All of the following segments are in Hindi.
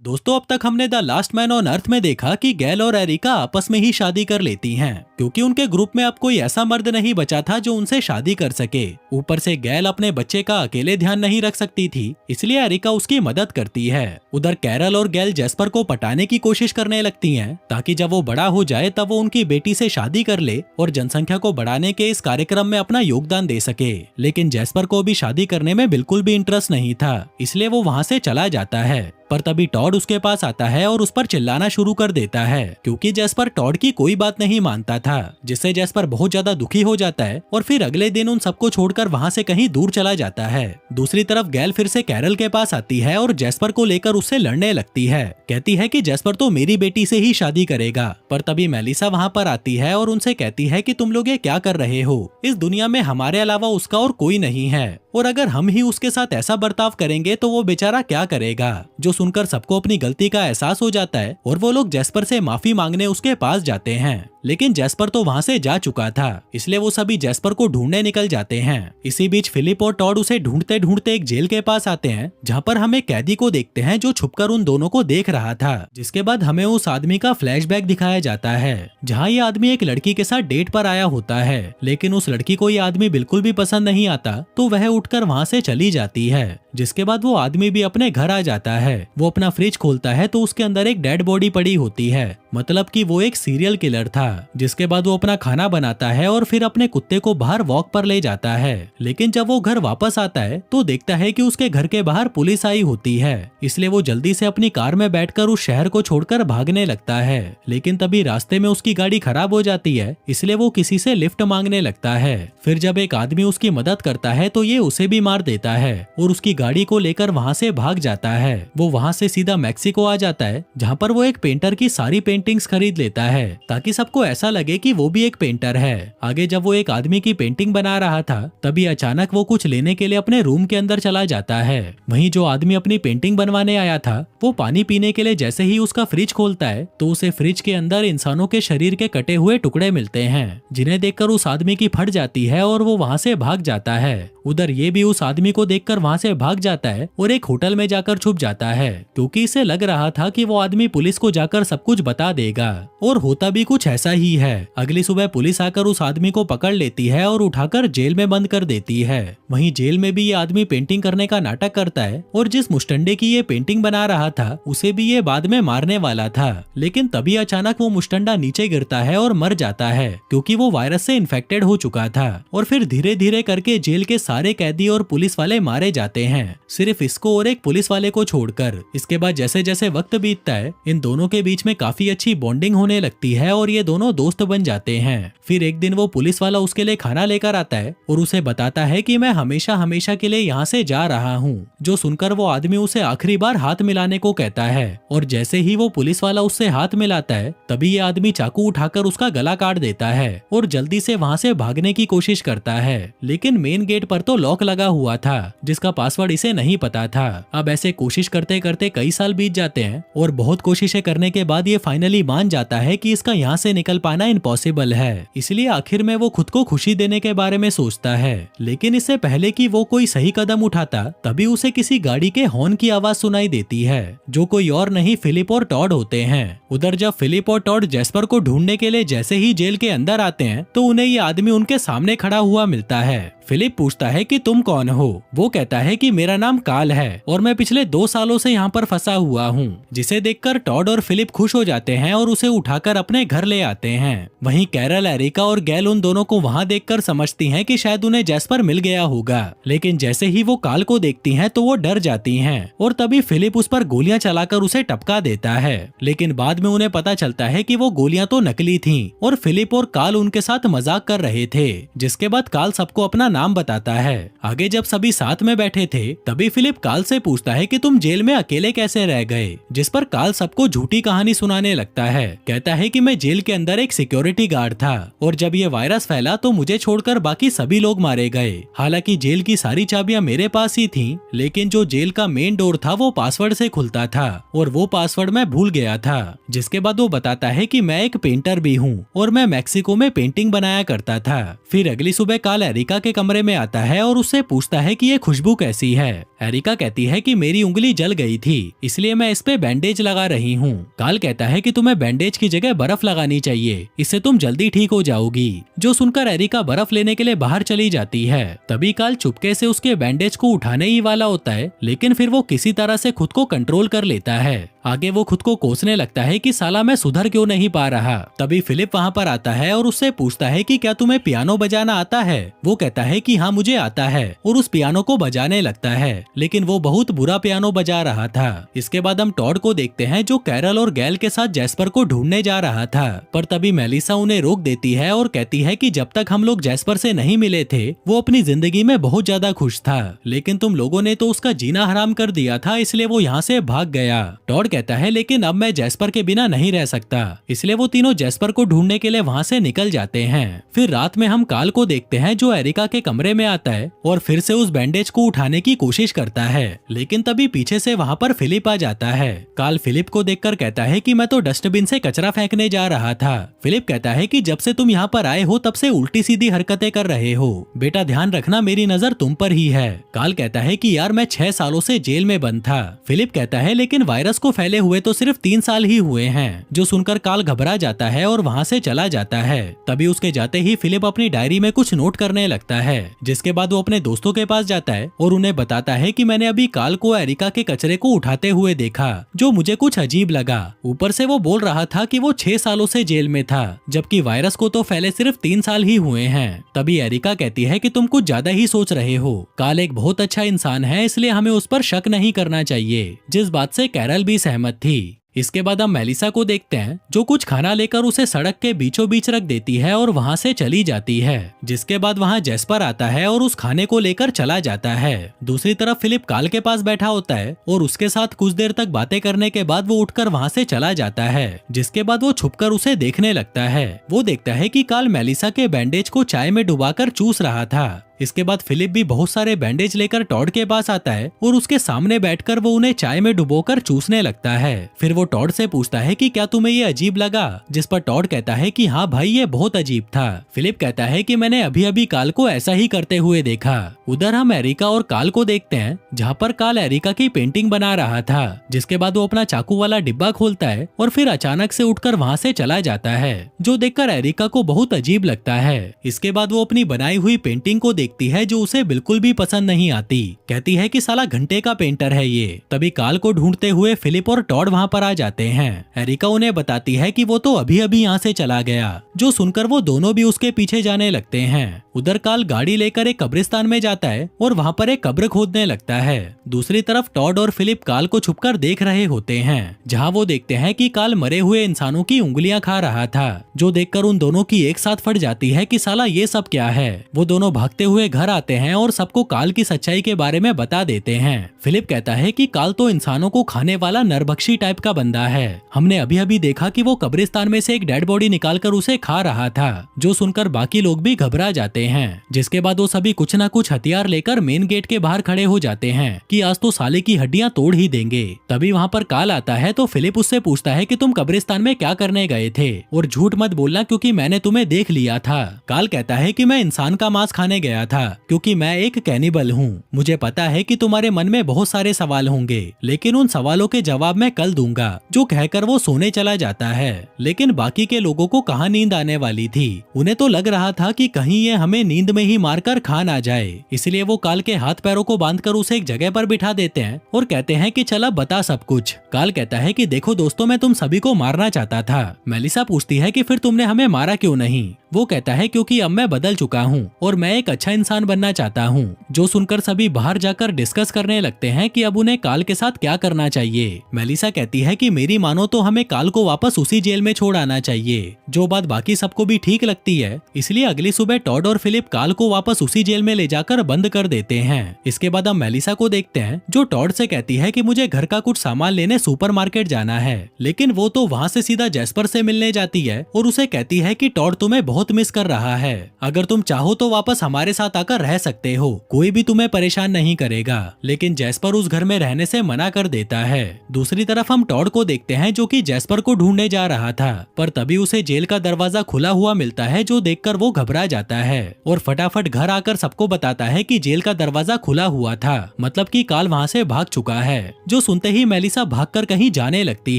दोस्तों, अब तक हमने the last man on earth में देखा कि गैल और एरिका आपस में ही शादी कर लेती हैं, क्योंकि उनके ग्रुप में अब कोई ऐसा मर्द नहीं बचा था जो उनसे शादी कर सके। ऊपर से गैल अपने बच्चे का अकेले ध्यान नहीं रख सकती थी, इसलिए एरिका उसकी मदद करती है। उधर कैरल और गैल जेस्पर को पटाने की कोशिश करने लगती हैं, ताकि जब वो बड़ा हो जाए तब वो उनकी बेटी से शादी कर ले और जनसंख्या को बढ़ाने के इस कार्यक्रम में अपना योगदान दे सके। लेकिन जेस्पर को भी शादी करने में बिल्कुल भी इंटरेस्ट नहीं था, इसलिए वो वहाँ से चला जाता है। पर तभी टॉड उसके पास आता है और उस पर चिल्लाना शुरू कर देता है, क्योंकि जेस्पर टॉड की कोई बात नहीं मानता था, जिससे जेस्पर बहुत ज्यादा दुखी हो जाता है और फिर अगले दिन उन सबको छोड़कर वहाँ से कहीं दूर चला जाता है। दूसरी तरफ गैल फिर से कैरल के पास आती है और जेस्पर को लेकर उससे लड़ने लगती है। कहती है कि जेस्पर तो मेरी बेटी से ही शादी करेगा। पर तभी मेलिसा वहाँ पर आती है और उनसे कहती है कि तुम लोग ये क्या कर रहे हो, इस दुनिया में हमारे अलावा उसका और कोई नहीं है, और अगर हम ही उसके साथ ऐसा बर्ताव करेंगे तो वो बेचारा क्या करेगा। जो सुनकर सबको अपनी गलती का एहसास हो जाता है और वो लोग जेस्पर से माफी मांगने उसके पास जाते हैं। लेकिन जेस्पर तो वहाँ से जा चुका था, इसलिए वो सभी जेस्पर को ढूंढने निकल जाते हैं। इसी बीच फिलिप और टॉड उसे ढूंढते ढूंढते एक जेल के पास आते हैं, जहाँ पर हम एक कैदी को देखते हैं जो छुपकर उन दोनों को देख रहा था। जिसके बाद हमें उस आदमी का फ्लैशबैक दिखाया जाता है, जहाँ ये आदमी एक लड़की के साथ डेट पर आया होता है, लेकिन उस लड़की को ये आदमी बिल्कुल भी पसंद नहीं आता, तो वह उठकर वहाँ से चली जाती है। जिसके बाद वो आदमी भी अपने घर आ जाता है। वो अपना फ्रिज खोलता है तो उसके अंदर एक डेड बॉडी पड़ी होती है, मतलब कि वो एक सीरियल किलर था। जिसके बाद वो अपना खाना बनाता है और फिर अपने कुत्ते को बाहर वॉक पर ले जाता है। लेकिन जब वो घर वापस आता है तो देखता है कि उसके घर के बाहर पुलिस आई होती है, इसलिए वो जल्दी से अपनी कार में बैठकर उस शहर को छोड़कर भागने लगता है। लेकिन तभी रास्ते में उसकी गाड़ी खराब हो जाती है, इसलिए वो किसी से लिफ्ट मांगने लगता है। फिर जब एक आदमी उसकी मदद करता है तो ये उसे भी मार देता है और उसकी गाड़ी को लेकर वहाँ से भाग जाता है। वो वहाँ से सीधा मैक्सिको आ जाता है, जहाँ पर वो एक पेंटर की सारी पेंटिंग्स खरीद लेता है, ताकि सबको ऐसा लगे कि वो भी एक पेंटर है। आगे जब वो एक आदमी की पेंटिंग बना रहा था, तभी अचानक वो कुछ लेने के लिए अपने रूम के अंदर चला जाता है। वहीं जो आदमी अपनी पेंटिंग बनवाने आया था, वो पानी पीने के लिए जैसे ही उसका फ्रिज खोलता है तो उसे फ्रिज के अंदर इंसानों के शरीर के कटे हुए टुकड़े मिलते हैं, जिन्हें देखकर उस आदमी की फट जाती है और वो वहाँ से भाग जाता है। उधर ये भी उस आदमी को देखकर वहाँ से भाग जाता है और एक होटल में जाकर छुप जाता है, क्योंकि इसे लग रहा था कि वो आदमी पुलिस को जाकर सब कुछ बता देगा। और होता भी कुछ ऐसा ही है। अगली सुबह पुलिस आकर उस आदमी को पकड़ लेती है और उठाकर जेल में बंद कर देती है। वहीं जेल में भी ये आदमी पेंटिंग करने का नाटक करता है और जिस मुस्टंडे की ये पेंटिंग बना रहा था उसे भी ये बाद में मारने वाला था। लेकिन तभी अचानक वो मुस्टंडा नीचे गिरता है और मर जाता है, क्योंकि वो वायरस से इन्फेक्टेड हो चुका था। और फिर धीरे धीरे करके जेल के सारे कैदी और पुलिस वाले मारे जाते हैं, सिर्फ इसको और एक पुलिस वाले को छोड़कर। इसके बाद जैसे जैसे वक्त बीतता है, इन दोनों के बीच में काफी अच्छी बॉन्डिंग होने लगती है और ये दोनों दोस्त बन जाते हैं। फिर एक दिन वो पुलिस वाला उसके लिए खाना लेकर आता है और उसे बताता है कि मैं हमेशा हमेशा के लिए यहाँ से जा रहा हूँ। जो सुनकर वो आदमी उसे आखिरी बार हाथ मिलाने को कहता है, और जैसे ही वो पुलिस वाला उससे हाथ मिलाता है, तभी ये आदमी चाकू उठाकर उसका गला काट देता है और जल्दी से वहाँ से भागने की कोशिश करता है। लेकिन मेन गेट पर तो लॉक लगा हुआ था, जिसका पासवर्ड इसे नहीं पता था। अब ऐसे कोशिश करते करते कई साल बीत जाते हैं और बहुत कोशिशें करने के बाद ये फाइनली मान जाता है कि इसका यहाँ से निकल पाना इम्पॉसिबल है। इसलिए आखिर में वो खुद को खुशी देने के बारे में सोचता है। लेकिन इससे पहले कि वो कोई सही कदम उठाता, तभी उसे किसी गाड़ी के हॉर्न की आवाज सुनाई देती है, जो कोई और नहीं फिलिप और टॉड होते हैं। उधर जब फिलिप और टॉड जेस्पर को ढूंढने के लिए जैसे ही जेल के अंदर आते हैं, तो उन्हें ये आदमी उनके सामने खड़ा हुआ मिलता है। फिलिप पूछता है कि तुम कौन हो? वो कहता है कि मेरा नाम काल है और मैं पिछले 2 सालों से यहाँ पर फंसा हुआ हूँ। जिसे देखकर टॉड और फिलिप खुश हो जाते हैं और उसे उठाकर अपने घर ले आते हैं। वहीं कैरल, एरिका और गैल उन दोनों को वहाँ देखकर समझती हैं कि शायद उन्हें जेस्पर मिल गया होगा। लेकिन जैसे ही वो काल को देखती हैं तो वो डर जाती हैं और तभी फिलिप उस पर गोलियां चलाकर उसे टपका देता है। लेकिन बाद में उन्हें पता चलता है कि वो गोलियां तो नकली थीं और फिलिप और काल उनके साथ मजाक कर रहे थे। जिसके बाद काल सबको अपना नाम बताता है। आगे जब सभी साथ में बैठे थे, तभी फिलिप काल से पूछता है कि तुम जेल में अकेले कैसे रह गए? जिस पर काल सबको झूठी कहानी सुनाने लगता है। कहता है कि मैं जेल के अंदर एक सिक्योरिटी गार्ड था और जब ये वायरस फैला तो मुझे छोड़कर बाकी सभी लोग मारे गए। हालांकि जेल की सारी चाबियां मेरे पास ही थीं, लेकिन जो जेल का मेन डोर था वो पासवर्ड से खुलता था और वो पासवर्ड मैं भूल गया था। जिसके बाद वो बताता है कि मैं एक पेंटर भी हूँ और मैं मैक्सिको में पेंटिंग बनाया करता था। फिर अगली सुबह काल एरिका के कमरे में आता है और उससे पूछता है कि ये खुशबू कैसी है। एरिका कहती है कि मेरी उंगली जल गई थी, इसलिए मैं इस पे बैंडेज लगा रही हूँ। काल कहता है कि तुम्हें बैंडेज की जगह बर्फ लगानी चाहिए, इससे तुम जल्दी ठीक हो जाओगी। जो सुनकर एरिका बर्फ लेने के लिए बाहर चली जाती है। तभी काल चुपके से उसके बैंडेज को उठाने ही वाला होता है, लेकिन फिर वो किसी तरह से खुद को कंट्रोल कर लेता है। आगे वो खुद को कोसने लगता है कि साला मैं सुधर क्यों नहीं पा रहा। तभी फिलिप वहाँ पर आता है और उससे पूछता है कि क्या तुम्हें पियानो बजाना आता है। वो कहता है कि हाँ मुझे आता है और उस पियानो को बजाने लगता है, लेकिन वो बहुत बुरा पियानो बजा रहा था। इसके बाद हम टॉड को देखते हैं जो कैरल और गैल के साथ जैस्पर को ढूंढने जा रहा था, पर तभी मेलिसा उन्हें रोक देती है और कहती है कि जब तक हम लोग जैस्पर से नहीं मिले थे वो अपनी जिंदगी में बहुत ज्यादा खुश था, लेकिन तुम लोगों ने तो उसका जीना हराम कर दिया था, इसलिए वो यहाँ से भाग गया। टॉड कहता है लेकिन अब मैं जैस्पर के बिना नहीं रह सकता, इसलिए वो तीनों जैस्पर को ढूंढने के लिए वहाँ से निकल जाते हैं। फिर रात में हम काल को देखते हैं जो एरिका के कमरे में आता है और फिर से उस बैंडेज को उठाने की कोशिश करता है, लेकिन तभी पीछे से वहाँ पर फिलिप आ जाता है। काल फिलिप को देखकर कहता है कि मैं तो डस्टबिन से कचरा फेंकने जा रहा था। फिलिप कहता है कि जब से तुम यहाँ पर आए हो तब से उल्टी सीधी हरकतें कर रहे हो, बेटा ध्यान रखना मेरी नजर तुम पर ही है। काल कहता है कि यार मैं 6 सालों से जेल में बंद था। फिलिप कहता है लेकिन वायरस को फैले हुए तो सिर्फ 3 साल ही हुए हैं। जो सुनकर काल घबरा जाता है और वहाँ से चला जाता है। तभी उसके जाते ही फिलिप अपनी डायरी में कुछ नोट करने लगता है, जिसके बाद वो अपने दोस्तों के पास जाता है और उन्हें बताता है कि मैंने अभी काल को एरिका के कचरे को उठाते हुए देखा, जो मुझे कुछ अजीब लगा। ऊपर से वो बोल रहा था कि वो 6 सालों से जेल में था, जबकि वायरस को तो फैले सिर्फ 3 साल ही हुए हैं। तभी एरिका कहती है कि तुम कुछ ज्यादा ही सोच रहे हो, काल एक बहुत अच्छा इंसान है, इसलिए हमें उस पर शक नहीं करना चाहिए, जिस बात से कैरल भी सहमत थी। इसके बाद हम मेलिसा को देखते हैं जो कुछ खाना लेकर उसे सड़क के बीचों बीच रख देती है और वहाँ से चली जाती है। जिसके बाद वहाँ जैस्पर आता है और उस खाने को लेकर चला जाता है। दूसरी तरफ फिलिप काल के पास बैठा होता है और उसके साथ कुछ देर तक बातें करने के बाद वो उठकर वहाँ से चला जाता है। जिसके बाद वो छुपकर उसे देखने लगता है। वो देखता है कि काल मेलिसा के बैंडेज को चाय में डुबाकर चूस रहा था। इसके बाद फिलिप भी बहुत सारे बैंडेज लेकर टॉड के पास आता है और उसके सामने बैठकर वो उन्हें चाय में डुबोकर चूसने लगता है। फिर वो टॉड से पूछता है कि क्या तुम्हें ये अजीब लगा, जिस पर टॉड कहता है कि हाँ भाई ये बहुत अजीब था। फिलिप कहता है कि मैंने अभी अभी काल को ऐसा ही करते हुए देखा। उधर हम एरिका और काल को देखते हैं जहाँ पर काल एरिका की पेंटिंग बना रहा था। जिसके बाद वो अपना चाकू वाला डिब्बा खोलता है और फिर अचानक से उठकर वहाँ से चला जाता है, जो देखकर एरिका को बहुत अजीब लगता है। इसके बाद वो अपनी बनाई हुई पेंटिंग को देखती है जो उसे बिल्कुल भी पसंद नहीं आती। कहती है कि साला घंटे का पेंटर है ये। तभी काल को ढूंढते हुए फिलिप और टॉड वहाँ पर आ जाते हैं। एरिका उन्हें बताती है कि वो तो अभी अभी यहाँ से चला गया, जो सुनकर वो दोनों भी उसके पीछे जाने लगते हैं। उधर काल गाड़ी लेकर एक कब्रिस्तान में जाता है और वहाँ पर एक कब्र खोदने लगता है। दूसरी तरफ टॉड और फिलिप काल को छुपकर देख रहे होते हैं, जहाँ वो देखते हैं कि काल मरे हुए इंसानों की उंगलियां खा रहा था, जो देखकर उन दोनों की एक साथ फट जाती है कि साला ये सब क्या है। वो दोनों भागते हुए घर आते हैं और सबको काल की सच्चाई के बारे में बता देते हैं। फिलिप कहता है कि काल तो इंसानों को खाने वाला नरभक्षी टाइप का बंदा है। हमने अभी अभी देखा कि वो कब्रिस्तान में से एक डेड बॉडी निकालकर उसे खा रहा था, जो सुनकर बाकी लोग भी घबरा जाते हैं। जिसके बाद वो सभी कुछ न कुछ हथियार लेकर मेन गेट के बाहर खड़े हो जाते हैं कि आज तो साले की हड्डियां तोड़ ही देंगे। तभी वहाँ पर काल आता है तो फिलिप उससे पूछता है कि तुम कब्रिस्तान में क्या करने गए थे और झूठ मत बोलना क्योंकि मैंने तुम्हें देख लिया था। काल कहता है कि मैं इंसान का मांस खाने गया था क्योंकि मैं एक कैनिबल हूँ। मुझे पता है कि तुम्हारे मन में बहुत सारे सवाल होंगे, लेकिन उन सवालों के जवाब मैं कल दूंगा। जो कहकर वो सोने चला जाता है। लेकिन बाकी के लोगों को कहाँ नींद आने वाली थी। उन्हें तो लग रहा था कि कहीं ये हमें नींद में ही मारकर खा ना जाए, इसलिए वो काल के हाथ पैरों को बांधकर उसे एक जगह पर बिठा देते हैं और कहते हैं कि चला बता सब कुछ। काल कहता है कि देखो दोस्तों, मैं तुम सभी को मारना चाहता था। मेलिसा पूछती है कि फिर तुमने हमें मारा क्यों नहीं। वो कहता है क्योंकि अब मैं बदल चुका हूँ और मैं एक अच्छा इंसान बनना चाहता हूँ। जो सुनकर सभी बाहर जाकर डिस्कस करने लगते हैं कि अब उन्हें काल के साथ क्या करना चाहिए। मेलिसा कहती है कि मेरी मानो तो हमें काल को वापस उसी जेल में छोड़ आना चाहिए, जो बात बाकी सबको भी ठीक लगती है। इसलिए अगली सुबह टॉड और फिलिप काल को वापस उसी जेल में ले जाकर बंद कर देते हैं। इसके बाद हम मेलिसा को देखते हैं जो टॉड से कहती है कि मुझे घर का कुछ सामान लेने सुपरमार्केट जाना है, लेकिन वो तो वहाँ से सीधा जैस्पर से मिलने जाती है और उसे कहती है कि टॉड तुम्हें बहुत बहुत मिस कर रहा है। अगर तुम चाहो तो वापस हमारे साथ आकर रह सकते हो, कोई भी तुम्हें परेशान नहीं करेगा। लेकिन जैस्पर उस घर में रहने से मना कर देता है। दूसरी तरफ हम टॉड को देखते हैं जो कि जैस्पर को ढूंढने जा रहा था, पर तभी उसे जेल का दरवाजा खुला हुआ मिलता है, जो देखकर वो घबरा जाता है और फटाफट घर आकर सबको बताता है कि जेल का दरवाजा खुला हुआ था, मतलब कि काल वहाँ से भाग चुका है। जो सुनते ही मेलिसा भागकर कहीं जाने लगती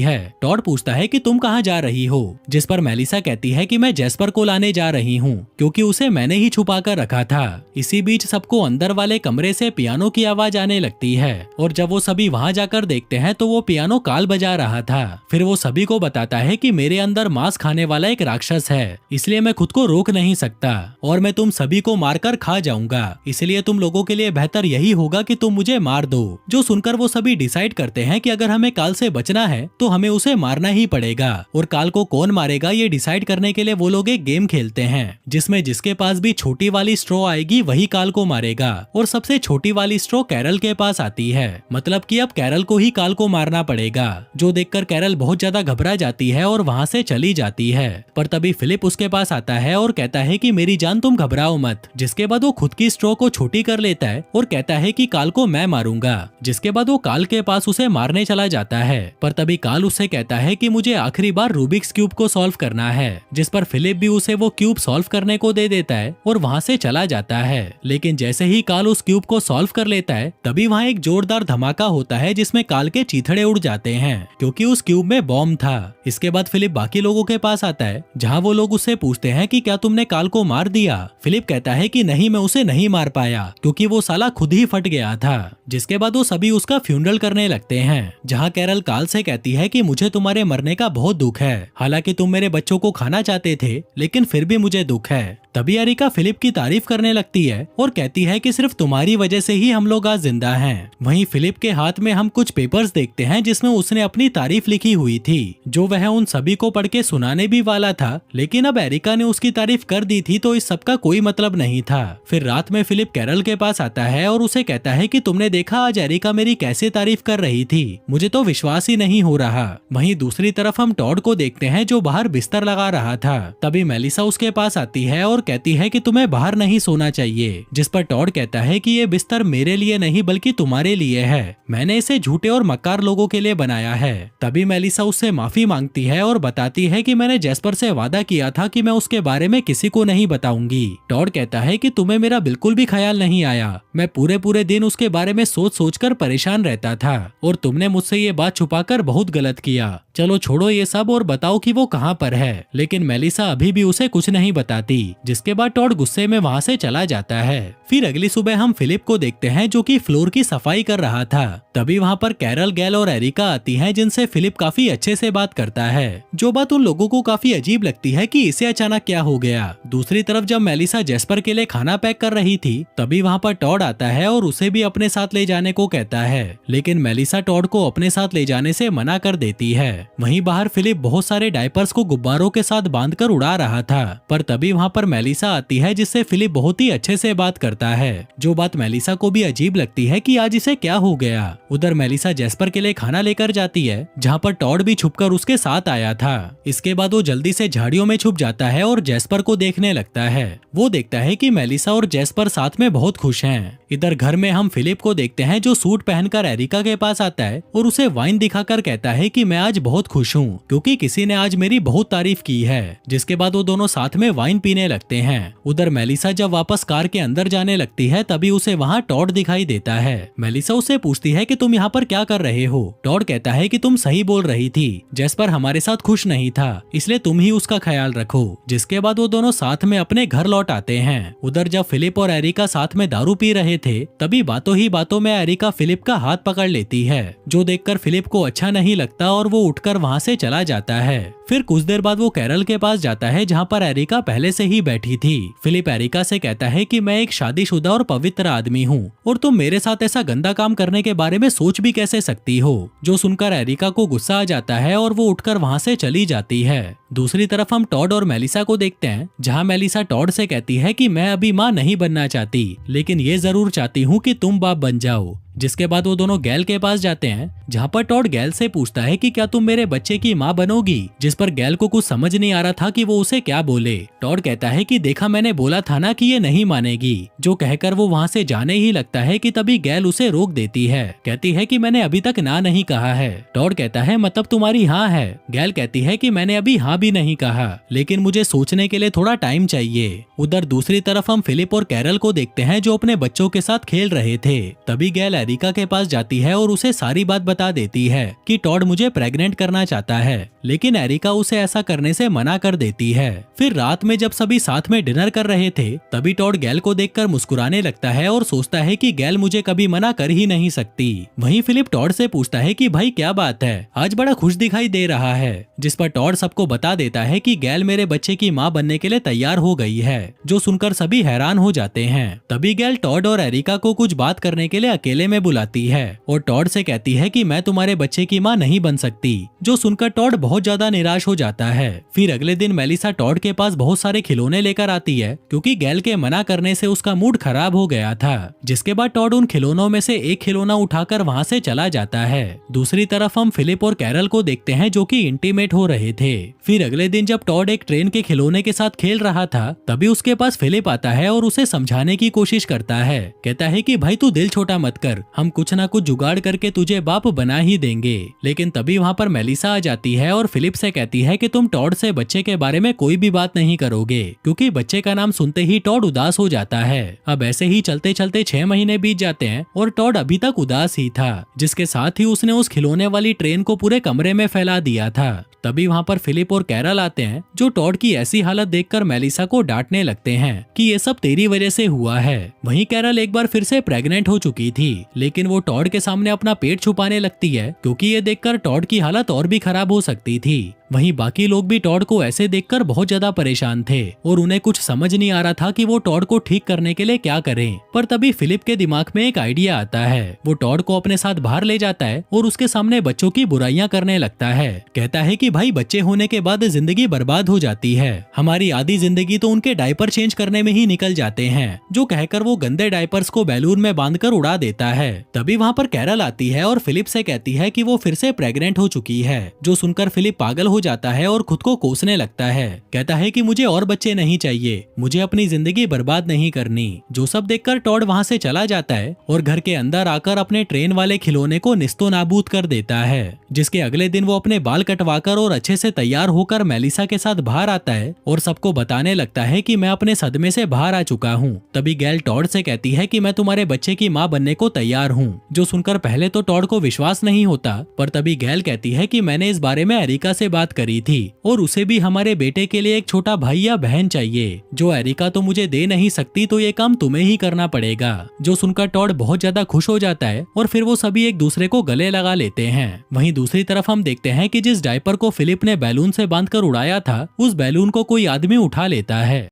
है। टॉड पूछता है कि तुम कहाँ जा रही हो, जिस पर मेलिसा कहती है कि मैं जैस्पर को लाने जा रही हूँ, क्योंकि उसे मैंने ही छुपा कर रखा था। इसी बीच सबको अंदर वाले कमरे से पियानो की आवाज आने लगती है और जब वो सभी वहाँ जाकर देखते हैं तो वो पियानो काल बजा रहा था। फिर वो सभी को बताता है कि मेरे अंदर मांस खाने वाला एक राक्षस है, इसलिए मैं खुद को रोक नहीं सकता और मैं तुम सभी को मारकर खा जाऊंगा, इसलिए तुम लोगों के लिए बेहतर यही होगा कि तुम मुझे मार दो। जो सुनकर वो सभी डिसाइड करते हैं कि अगर हमें काल से बचना है तो हमें उसे मारना ही पड़ेगा और काल को कौन मारेगा ये डिसाइड करने के लिए वो लोग एक गेम खेलते हैं, जिसमें जिसके पास भी छोटी वाली स्ट्रॉ आएगी वही काल को मारेगा और सबसे छोटी वाली स्ट्रॉ कैरल के पास आती है, मतलब कि अब कैरल को ही काल को मारना पड़ेगा। जो देखकर कैरल बहुत ज्यादा घबरा जाती है और वहाँ से चली जाती है, पर तभी फिलिप उसके पास आता है और कहता है कि मेरी जान तुम घबराओ मत। जिसके बाद वो खुद की स्ट्रॉ को छोटी कर लेता है और कहता है कि काल को मैं मारूंगा। जिसके बाद वो काल के पास उसे मारने चला जाता है, पर तभी काल उससे कहता है कि मुझे आखिरी बार रूबिक्स क्यूब को सॉल्व करना है, जिस पर फिलिप भी उसे वो क्यूब सॉल्व करने को दे देता है और वहाँ से चला जाता है। लेकिन जैसे ही काल उस क्यूब को सॉल्व कर लेता है तभी वहाँ एक जोरदार धमाका होता है, जिसमें काल के चीथड़े उड़ जाते हैं क्योंकि उस क्यूब में बॉम्ब था। इसके बाद फिलिप बाकी लोगों के पास आता है, जहाँ वो लोग उससे पूछते हैं कि क्या तुमने काल को मार दिया। फिलिप कहता है कि नहीं, मैं उसे नहीं मार पाया क्योंकि वो साला खुद ही फट गया था। जिसके बाद वो सभी उसका फ्यूनरल करने लगते हैं, जहाँ कैरल काल से कहती है कि मुझे तुम्हारे मरने का बहुत दुख है, हालांकि तुम मेरे बच्चों को खाना चाहते थे लेकिन फिर भी मुझे दुख है। तभी एरिका फिलिप की तारीफ करने लगती है और कहती है कि सिर्फ तुम्हारी वजह से ही हम लोग आज जिंदा हैं। वहीं फिलिप के हाथ में हम कुछ पेपर्स देखते हैं जिसमें उसने अपनी तारीफ लिखी हुई थी, जो वह उन सभी को पढ़ के सुनाने भी वाला था, लेकिन अब एरिका ने उसकी तारीफ कर दी थी तो इस सब का कोई मतलब नहीं था। फिर रात में फिलिप कैरल के पास आता है और उसे कहता है कि तुमने देखा आज एरिका मेरी कैसे तारीफ कर रही थी, मुझे तो विश्वास ही नहीं हो रहा। वहीं दूसरी तरफ हम टॉड को देखते हैं जो बाहर बिस्तर लगा रहा था। तभी मेलिसा उसके पास आती है और कहती है कि तुम्हें बाहर नहीं सोना चाहिए, जिस पर टॉड कहता है कि ये बिस्तर मेरे लिए नहीं बल्कि तुम्हारे लिए है, मैंने इसे झूठे और मक्कार लोगों के लिए बनाया है। तभी मेलिसा उससे माफी मांगती है और बताती है कि मैंने जैस्पर से वादा किया था कि मैं उसके बारे में किसी को नहीं बताऊंगी। टॉड कहता है कि तुम्हें मेरा बिल्कुल भी ख्याल नहीं आया, मैं पूरे दिन उसके बारे में सोच कर परेशान रहता था और तुमने मुझसे ये बात छुपाकर बहुत गलत किया। चलो छोड़ो ये सब और बताओ कि वो कहाँ पर है। लेकिन मेलिसा अभी भी उसे कुछ नहीं बताती, जिसके बाद टॉड गुस्से में वहाँ से चला जाता है। फिर अगली सुबह हम फिलिप को देखते हैं जो कि फ्लोर की सफाई कर रहा था। तभी वहाँ पर कैरल, गैल और एरिका आती हैं, जिनसे फिलिप काफी अच्छे से बात करता है। जो बात उन लोगों को काफी अजीब लगती है कि इसे अचानक क्या हो गया। दूसरी तरफ जब मेलिसा जैस्पर के लिए खाना पैक कर रही थी तभी वहाँ पर टॉड आता है और उसे भी अपने साथ ले जाने को कहता है, लेकिन मेलिसा टॉड को अपने साथ ले जाने से मना कर देती है। वहीं बाहर फिलिप बहुत सारे डायपर्स को गुब्बारों के साथ बांधकर उड़ा रहा था, पर तभी वहाँ पर मेलिसा आती है, जिससे फिलिप बहुत ही अच्छे से बात करता है। जो बात मेलिसा को भी अजीब लगती है कि आज इसे क्या हो गया। उधर मेलिसा जैस्पर के लिए खाना लेकर जाती है, जहाँ पर टॉड भी छुपकर उसके साथ आया था। इसके बाद वो जल्दी से झाड़ियों में छुप जाता है और जैस्पर को देखने लगता है। वो देखता है कि मेलिसा और जैस्पर साथ में बहुत खुश हैं। इधर घर में हम फिलिप को देखते हैं जो सूट पहनकर एरिका के पास आता है और उसे वाइन दिखाकर कहता है कि मैं आज बहुत खुश हूँ क्योंकि किसी ने आज मेरी बहुत तारीफ की है। जिसके बाद वो दोनों साथ में वाइन पीने लगते हैं। उधर मेलिसा जब वापस कार के अंदर जाने लगती है तभी उसे वहाँ टॉड दिखाई देता है। मेलिसा उससे पूछती है कि तुम यहाँ पर क्या कर रहे हो। टॉड कहता है कि तुम सही बोल रही थी, जैस्पर हमारे साथ खुश नहीं था, इसलिए तुम ही उसका ख्याल रखो। जिसके बाद वो दोनों साथ में अपने घर लौट आते हैं। उधर जब फिलिप और एरिका साथ में दारू पी रहे थे तभी बातों ही बातों में एरिका फिलिप का हाथ पकड़ लेती है, जो देखकर फिलिप को अच्छा नहीं लगता और वो उठकर वहाँ से चला जाता है। फिर कुछ देर बाद वो कैरल के पास जाता है जहाँ पर एरिका पहले से ही बैठी थी। फिलिप एरिका से कहता है कि मैं एक शादीशुदा और पवित्र आदमी हूँ और तुम मेरे साथ ऐसा गंदा काम करने के बारे में सोच भी कैसे सकती हो। जो सुनकर एरिका को गुस्सा आ जाता है और वो उठकर वहाँ से चली जाती है। दूसरी तरफ हम टॉड और मेलिसा को देखते हैं, जहाँ मेलिसा टॉड से कहती है कि मैं अभी माँ नहीं बनना चाहती, लेकिन ये जरूर चाहती हूँ कि तुम बाप बन जाओ। जिसके बाद वो दोनों गैल के पास जाते हैं, जहाँ पर टॉड गैल से पूछता है कि क्या तुम मेरे बच्चे की माँ बनोगी, जिस पर गैल को कुछ समझ नहीं आ रहा था कि वो उसे क्या बोले। टॉड कहता है कि देखा मैंने बोला था ना कि ये नहीं मानेगी, जो कहकर वो वहाँ से जाने ही लगता है कि तभी गैल उसे रोक देती है, कहती है कि मैंने अभी तक ना नहीं कहा है। टॉड कहता है मतलब तुम्हारी हाँ है। गैल कहती है कि मैंने अभी हाँ भी नहीं कहा, लेकिन मुझे सोचने के लिए थोड़ा टाइम चाहिए। उधर दूसरी तरफ हम फिलिप और कैरल को देखते हैं, जो अपने बच्चों के साथ खेल रहे थे। तभी गैल एरिका के पास जाती है और उसे सारी बात बता देती है कि टॉड मुझे प्रेग्नेंट करना चाहता है, लेकिन एरिका उसे ऐसा करने से मना कर देती है। फिर रात में जब सभी साथ में डिनर कर रहे थे, तभी टॉड गैल को देखकर मुस्कुराने लगता है और सोचता है कि गैल मुझे कभी मना कर ही नहीं सकती। वहीं फिलिप टॉड से पूछता है कि भाई क्या बात है, आज बड़ा खुश दिखाई दे रहा है, जिस पर टॉड सबको बता देता है कि गैल मेरे बच्चे की माँ बनने के लिए तैयार हो गई है, जो सुनकर सभी हैरान हो जाते हैं। तभी गैल टॉड और एरिका को कुछ बात करने के लिए अकेले में बुलाती है और टॉड से कहती है कि मैं तुम्हारे बच्चे की माँ नहीं बन सकती, जो सुनकर टॉड बहुत ज्यादा निराश हो जाता है। फिर अगले दिन मेलिसा टॉड के पास बहुत सारे खिलौने लेकर आती है, क्योंकि गैल के मना करने से उसका मूड खराब हो गया था। जिसके बाद टॉड उन खिलौनों में से एक खिलौना उठाकर वहाँ से चला जाता है। दूसरी तरफ हम फिलिप और कैरल को देखते हैं, जो कि इंटीमेट हो रहे थे। फिर अगले दिन जब टॉड एक ट्रेन के खिलौने के साथ खेल रहा था, तभी उसके पास फिलिप आता है और उसे समझाने की कोशिश करता है। कहता है कि भाई तू दिल छोटा मत कर, हम कुछ ना कुछ जुगाड़ करके तुझे बाप बना ही देंगे। लेकिन तभी वहाँ पर मेलिसा आ जाती है और फिलिप से कहती है कि तुम टॉड से बच्चे के बारे में कोई भी बात नहीं करोगे, क्योंकि बच्चे का नाम सुनते ही टॉड उदास हो जाता है। अब ऐसे ही चलते चलते 6 महीने बीत जाते हैं और टॉड अभी तक उदास ही था, जिसके साथ ही उसने उस खिलौने वाली ट्रेन को पूरे कमरे में फैला दिया था। तभी वहाँ पर फिलिप और कैरल आते हैं, जो टॉड की ऐसी हालत देखकर मेलिसा को डांटने लगते हैं कि ये सब तेरी वजह से हुआ है। वहीं कैरल एक बार फिर से प्रेग्नेंट हो चुकी थी, लेकिन वो टॉड के सामने अपना पेट छुपाने लगती है, क्योंकि ये देखकर टॉड की हालत और भी खराब हो सकती थी। वहीं बाकी लोग भी टॉड को ऐसे देखकर बहुत ज्यादा परेशान थे और उन्हें कुछ समझ नहीं आ रहा था कि वो टॉड को ठीक करने के लिए क्या करें। पर तभी फिलिप के दिमाग में एक आइडिया आता है। वो टॉड को अपने साथ बाहर ले जाता है और उसके सामने बच्चों की बुराइयां करने लगता है। कहता है कि भाई बच्चे होने के बाद जिंदगी बर्बाद हो जाती है, हमारी आधी जिंदगी तो उनके डायपर चेंज करने में ही निकल जाते हैं, जो कहकर वो गंदे डायपर्स को बैलून में बांधकर उड़ा देता है। तभी वहाँ पर कैरल आती है और फिलिप से कहती है कि वो फिर से प्रेग्नेंट हो चुकी है, जो सुनकर फिलिप पागल हो जाता है और खुद को कोसने लगता है। कहता है कि मुझे और बच्चे नहीं चाहिए, मुझे अपनी जिंदगी बर्बाद नहीं करनी। जो सब देखकर टॉड वहाँ से चला जाता है और घर के अंदर आकर अपने ट्रेन वाले खिलौने को निस्तो नाबूद कर देता है। जिसके अगले दिन वो अपने बाल कटवाकर और अच्छे से तैयार होकर मेलिसा के साथ बाहर आता है और सबको बताने लगता है कि मैं अपने सदमे से बाहर आ चुका हूँ। तभी गैल टॉड से कहती है कि मैं तुम्हारे बच्चे की माँ बनने को तैयार हूँ, जो सुनकर पहले तो टॉड को विश्वास नहीं होता, पर तभी गैल कहती है कि मैंने इस बारे में एरिका से बात करी थी और उसे भी हमारे बेटे के लिए एक छोटा भाई या बहन चाहिए, जो एरिका तो मुझे दे नहीं सकती, तो ये काम तुम्हें ही करना पड़ेगा। जो सुनकर टॉड बहुत ज्यादा खुश हो जाता है और फिर वो सभी एक दूसरे को गले लगा लेते हैं। वहीं दूसरी तरफ हम देखते हैं कि जिस डायपर को फिलिप ने बैलून से बांधकर उड़ाया था, उस बैलून को कोई आदमी उठा लेता है।